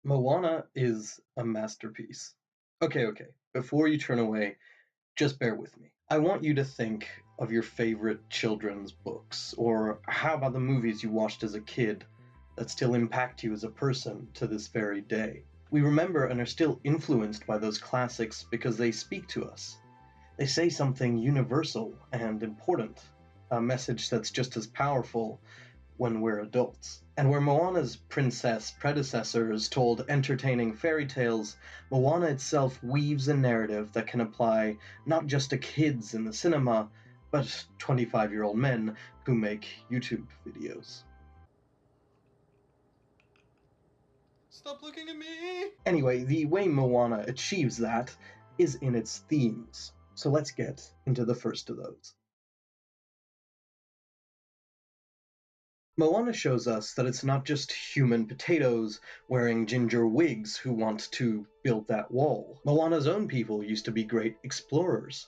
Moana is a masterpiece. Okay. Before you turn away, just bear with me. I want you to think of your favorite children's books, or how about the movies you watched as a kid that still impact you as a person to this very day? We remember and are still influenced by those classics because they speak to us. They say something universal and important, a message that's just as powerful when we're adults. And where Moana's princess predecessors told entertaining fairy tales, Moana itself weaves a narrative that can apply not just to kids in the cinema, but 25-year-old men who make YouTube videos. Stop looking at me! Anyway, the way Moana achieves that is in its themes. So let's get into the first of those. Moana shows us that it's not just human potatoes wearing ginger wigs who want to build that wall. Moana's own people used to be great explorers.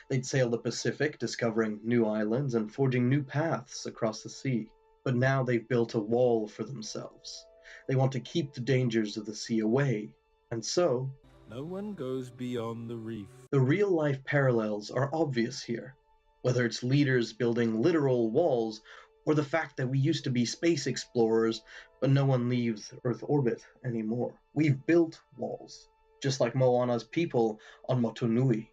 They'd sail the Pacific, discovering new islands and forging new paths across the sea. But now they've built a wall for themselves. They want to keep the dangers of the sea away, and so no one goes beyond the reef. The real-life parallels are obvious here, whether it's leaders building literal walls or the fact that we used to be space explorers, but no one leaves Earth orbit anymore. We've built walls, just like Moana's people on Motunui.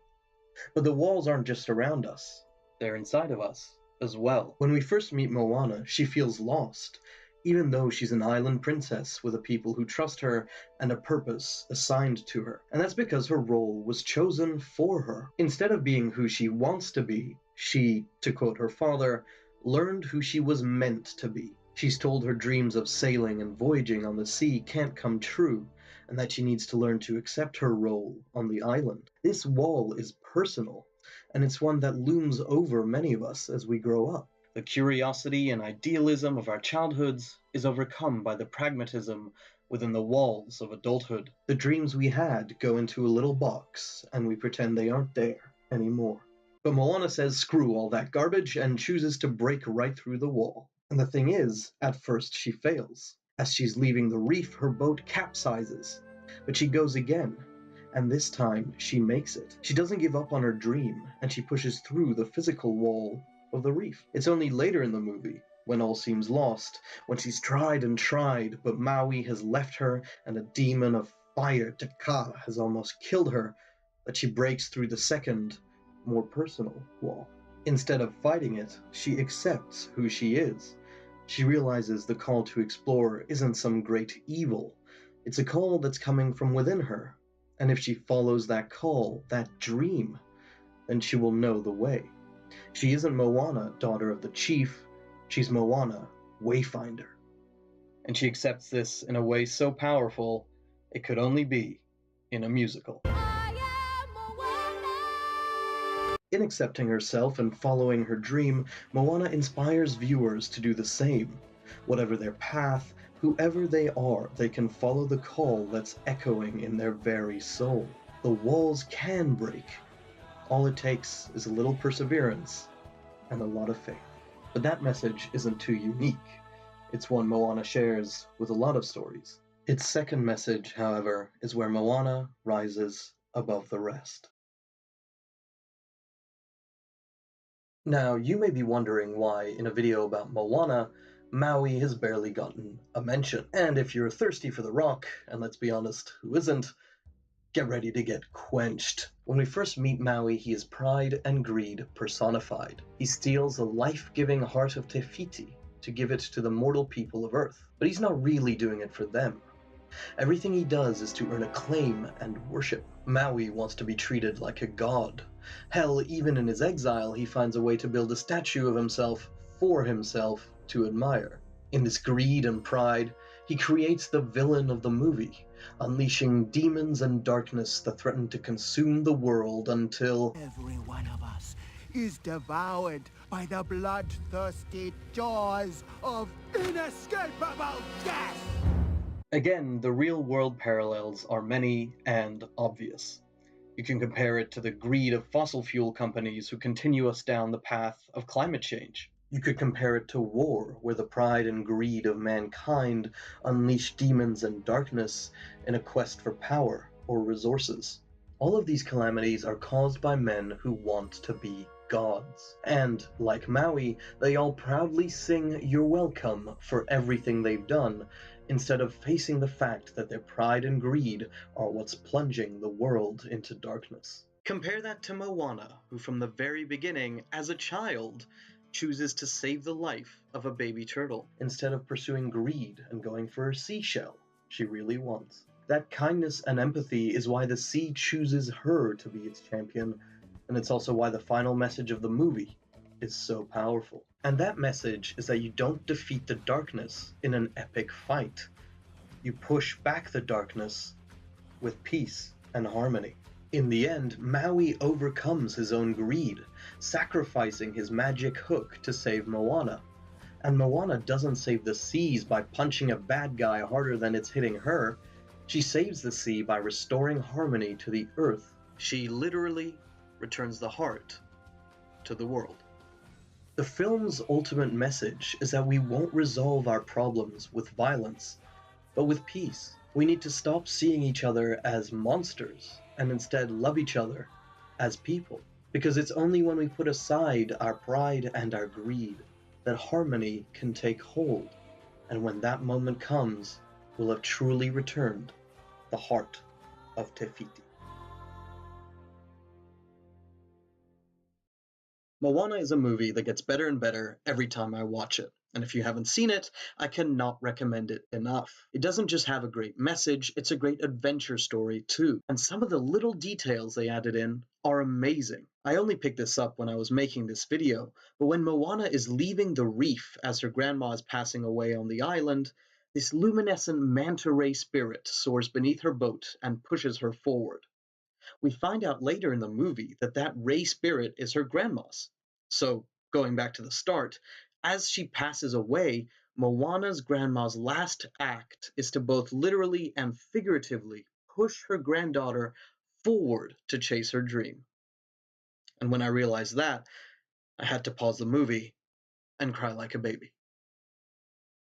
But the walls aren't just around us, they're inside of us as well. When we first meet Moana, she feels lost, even though she's an island princess with a people who trust her and a purpose assigned to her. And that's because her role was chosen for her. Instead of being who she wants to be, she, to quote her father, learned who she was meant to be. She's told her dreams of sailing and voyaging on the sea can't come true, and that she needs to learn to accept her role on the island. This wall is personal, and it's one that looms over many of us as we grow up. The curiosity and idealism of our childhoods is overcome by the pragmatism within the walls of adulthood. The dreams we had go into a little box, and we pretend they aren't there anymore. But Moana says screw all that garbage and chooses to break right through the wall. And the thing is, at first she fails. As she's leaving the reef, her boat capsizes. But she goes again, and this time she makes it. She doesn't give up on her dream, and she pushes through the physical wall of the reef. It's only later in the movie, when all seems lost, when she's tried and tried, but Maui has left her and a demon of fire, Taka, has almost killed her, that she breaks through the second, more personal wall. Instead of fighting it, she accepts who she is. She realizes the call to explore isn't some great evil. It's a call that's coming from within her. And if she follows that call, that dream, then she will know the way. She isn't Moana, daughter of the chief. She's Moana, wayfinder. And she accepts this in a way so powerful, it could only be in a musical. In accepting herself and following her dream, Moana inspires viewers to do the same. Whatever their path, whoever they are, they can follow the call that's echoing in their very soul. The walls can break. All it takes is a little perseverance and a lot of faith. But that message isn't too unique. It's one Moana shares with a lot of stories. Its second message, however, is where Moana rises above the rest. Now, you may be wondering why, in a video about Moana, Maui has barely gotten a mention. And if you're thirsty for the rock, and let's be honest, who isn't, get ready to get quenched. When we first meet Maui, he is pride and greed personified. He steals the life-giving heart of Te Fiti to give it to the mortal people of Earth. But he's not really doing it for them. Everything he does is to earn acclaim and worship. Maui wants to be treated like a god. Hell, even in his exile, he finds a way to build a statue of himself for himself to admire. In this greed and pride, he creates the villain of the movie, unleashing demons and darkness that threaten to consume the world until every one of us is devoured by the bloodthirsty jaws of inescapable death. Again, the real-world parallels are many and obvious. You can compare it to the greed of fossil fuel companies who continue us down the path of climate change. You could compare it to war, where the pride and greed of mankind unleash demons and darkness in a quest for power or resources. All of these calamities are caused by men who want to be gods. And, like Maui, they all proudly sing "You're welcome" for everything they've done, instead of facing the fact that their pride and greed are what's plunging the world into darkness. Compare that to Moana, who from the very beginning, as a child, chooses to save the life of a baby turtle, instead of pursuing greed and going for a seashell she really wants. That kindness and empathy is why the sea chooses her to be its champion, and it's also why the final message of the movie is so powerful. And that message is that you don't defeat the darkness in an epic fight. You push back the darkness with peace and harmony. In the end, Maui overcomes his own greed, sacrificing his magic hook to save Moana. And Moana doesn't save the seas by punching a bad guy harder than it's hitting her. She saves the sea by restoring harmony to the earth. She literally returns the heart to the world. The film's ultimate message is that we won't resolve our problems with violence, but with peace. We need to stop seeing each other as monsters and instead love each other as people. Because it's only when we put aside our pride and our greed that harmony can take hold. And when that moment comes, we'll have truly returned the heart of Te Fiti. Moana is a movie that gets better and better every time I watch it. And if you haven't seen it, I cannot recommend it enough. It doesn't just have a great message, it's a great adventure story too. And some of the little details they added in are amazing. I only picked this up when I was making this video, but when Moana is leaving the reef as her grandma is passing away on the island, this luminescent manta ray spirit soars beneath her boat and pushes her forward. We find out later in the movie that that ray spirit is her grandma's. So, going back to the start, as she passes away, Moana's grandma's last act is to both literally and figuratively push her granddaughter forward to chase her dream. And when I realized that, I had to pause the movie and cry like a baby.